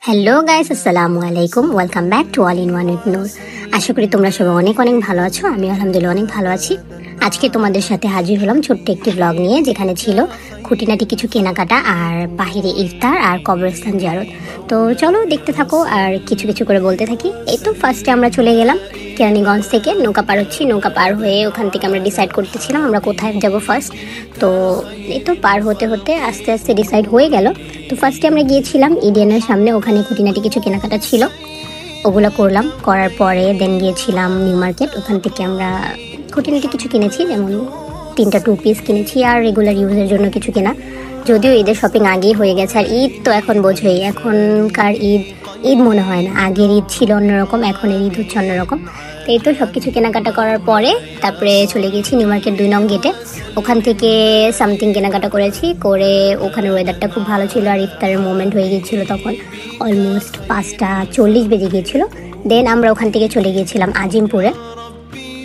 Hello guys, আসসালামু আলাইকুম। Welcome back to all in one with Noor. আশা করি তোমরা সবাই অনেক অনেক ভালো আছো। আমি আলহামদুলিল্লাহ অনেক ভালো আছি। আজকে তোমাদের সাথে হাজির হলাম ছোট্ট একটি ব্লগ নিয়ে, যেখানে ছিল খুঁটিনাটি কিছু কেনাকাটা আর বাহিরে ইফতার আর কবরস্থান জিয়ারত। তো চলো দেখতে থাকো আর কিছু কিছু করে বলতে থাকি। এই তো ফার্স্টে আমরা চলে গেলাম কেরানীগঞ্জ থেকে, নৌকা পার হচ্ছি। নৌকা পার হয়ে ওখান থেকে আমরা ডিসাইড করতেছিলাম আমরা কোথায় যাব ফার্স্ট। তো এই তো পার হতে হতে আস্তে আস্তে ডিসাইড হয়ে গেল। তো ফার্স্টে আমরা গিয়েছিলাম ইডেনের সামনে, ওখানে খুঁটিনাটি কিছু কেনাকাটা ছিল, ওগুলো করলাম। করার পরে দেন গিয়েছিলাম নিউ মার্কেট, ওখান থেকে আমরা খুঁটিনাটি কিছু কিনেছি, যেমন 3টা 2 পিস কিনেছি আর রেগুলার ইউজের জন্য কিছু কেনা। যদিও ঈদের শপিং আগেই হয়ে গেছে, আর ঈদ তো এখন বোঝোই, এখনকার ঈদ মনে হয় না। আগের ঈদ ছিল অন্যরকম, এখনের ঈদ হচ্ছে অন্যরকম। তো এই তো সব কিছু কেনাকাটা করার পরে তারপরে চলে গেছি নিউ মার্কেট 2 নং গেটে। ওখান থেকে সামথিং কেনাকাটা করেছি, করে ওখানে ওয়েদারটা খুব ভালো ছিল আর ইফতারের মোমেন্ট হয়ে গিয়েছিল তখন। অলমোস্ট 5টা 40 বেজে গিয়েছিল। দেন আমরা ওখান থেকে চলে গিয়েছিলাম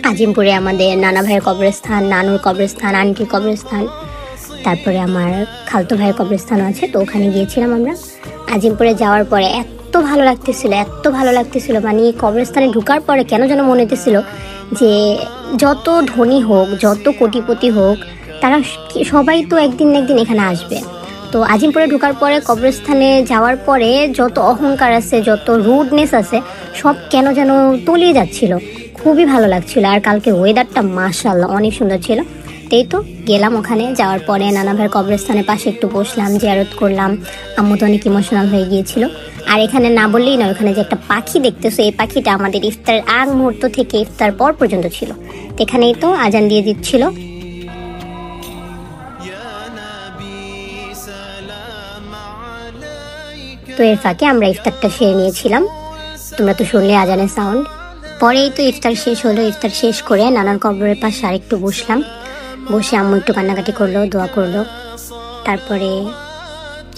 আজিমপুরে আমাদের নানা ভাইয়ের কবরস্থান, নানুর কবরস্থান, আন্টির কবরস্থান, তারপরে আমার খালতো ভাইয়ের কবরস্থানও আছে। তো ওখানে গিয়েছিলাম আমরা। আজিমপুরে যাওয়ার পরে এত ভালো লাগতেছিল, মানে কবরস্থানে ঢোকার পরে কেন যেন মনে হতেছিল যে যত ধনী হোক, যত কোটিপতি হোক, তারা সবাই তো একদিন না একদিন এখানে আসবে। তো আজিমপুরে ঢোকার পরে কবরস্থানে যাওয়ার পরে যত অহংকার আছে, যত রুডনেস আছে, সব কেন যেন তলিয়ে যাচ্ছিল। খুবই ভালো লাগছিল। আর কালকে ওয়েদারটা মাশাআল্লাহ অনেক সুন্দর ছিল। এই তো গেলাম ওখানে, যাওয়ার পরে নানা ভাইয়ের কবরস্থানের পাশে একটু বসলাম, জিয়ারত করলাম। আম্মু তো অনেক ইমোশনাল হয়ে গিয়েছিল। আর এখানে না বললেই না, ওখানে যে একটা পাখি দেখতেছো, এই পাখিটা আমাদের ইফতারের আগ মুহূর্ত থেকে ইফতার পর পর্যন্ত ছিল। তো এখানেই তো আজান দিয়ে দিচ্ছিল। তো এর ফাঁকে আমরা ইফতারটা সেরে নিয়েছিলাম, তোমরা তো শুনলে আজানের সাউন্ড। পরেই তো ইফতার শেষ হলো। ইফতার শেষ করে নানার কবরের পাশে আরেকটু বসলাম, বসে আম্মু একটু কান্নাকাটি করলো, দোয়া করলো। তারপরে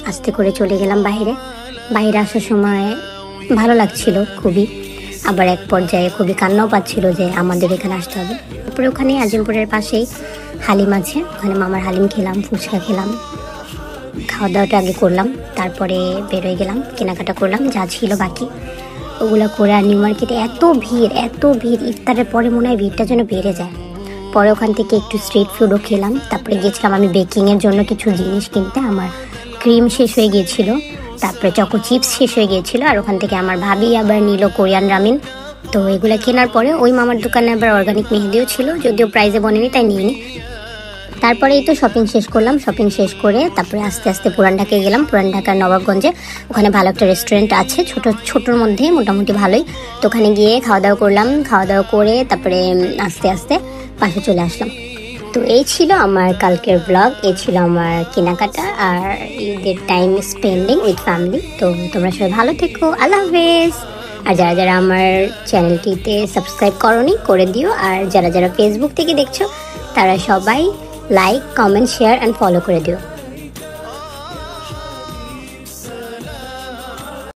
আস্তে করে চলে গেলাম বাইরে আসার সময় ভালো লাগছিল খুবই, আবার এক পর্যায়ে খুবই কান্নাও পাচ্ছিল যে আমাদের এখানে আসতে হবে। তারপরে ওখানে আজিমপুরের পাশেই হালিম আছে, ওখানে মামার হালিম খেলাম, ফুচকা খেলাম, খাওয়া দাওয়াটা আগে করলাম, তারপরে বেরোয় গেলাম, কেনাকাটা করলাম যা ছিল বাকি ওগুলো করে। আর নিউ মার্কেটে এত ভিড়, ইফতারের পরে মনে হয় ভিড়টা যেন বেড়ে যায়। পরে ওখান থেকে একটু স্ট্রিট ফুডও খেলাম। তারপরে গিয়েছিলাম আমি বেকিংয়ের জন্য কিছু জিনিস কিনতে, আমার ক্রিম শেষ হয়ে গিয়েছিল, তারপরে চকো চিপস শেষ হয়ে গিয়েছিল। আর ওখান থেকে আমার ভাবি আবার নিল কোরিয়ান রামিন। তো এগুলো কেনার পরে ওই মামার দোকানে আবার অর্গানিক মেহেদিও ছিল, যদিও প্রাইজে বনেনি তাই নিইনি। তারপরে এই তো শপিং শেষ করলাম। শপিং শেষ করে তারপরে আস্তে আস্তে পুরান ঢাকায় গেলাম। পুরান ঢাকার নবাবগঞ্জে ওখানে ভালো একটা রেস্টুরেন্ট আছে, ছোটোর মধ্যে মোটামুটি ভালোই। তো ওখানে গিয়ে খাওয়া দাওয়া করলাম। খাওয়া দাওয়া করে তারপরে আস্তে আস্তে পাশে চলে আসলাম। তো এই ছিল আমার কালকের ব্লগ, এই ছিল আমার কেনাকাটা আর ঈদের টাইম স্পেন্ডিং উইথ ফ্যামিলি। তো তোমরা সবাই ভালো থেকো, আল্লাহ হাফেজ। আর যারা যারা আমার চ্যানেলটিতে সাবস্ক্রাইব করোনি করে দিও, আর যারা যারা ফেসবুক থেকে দেখছো তারা সবাই like, comment, share and follow করে দিও।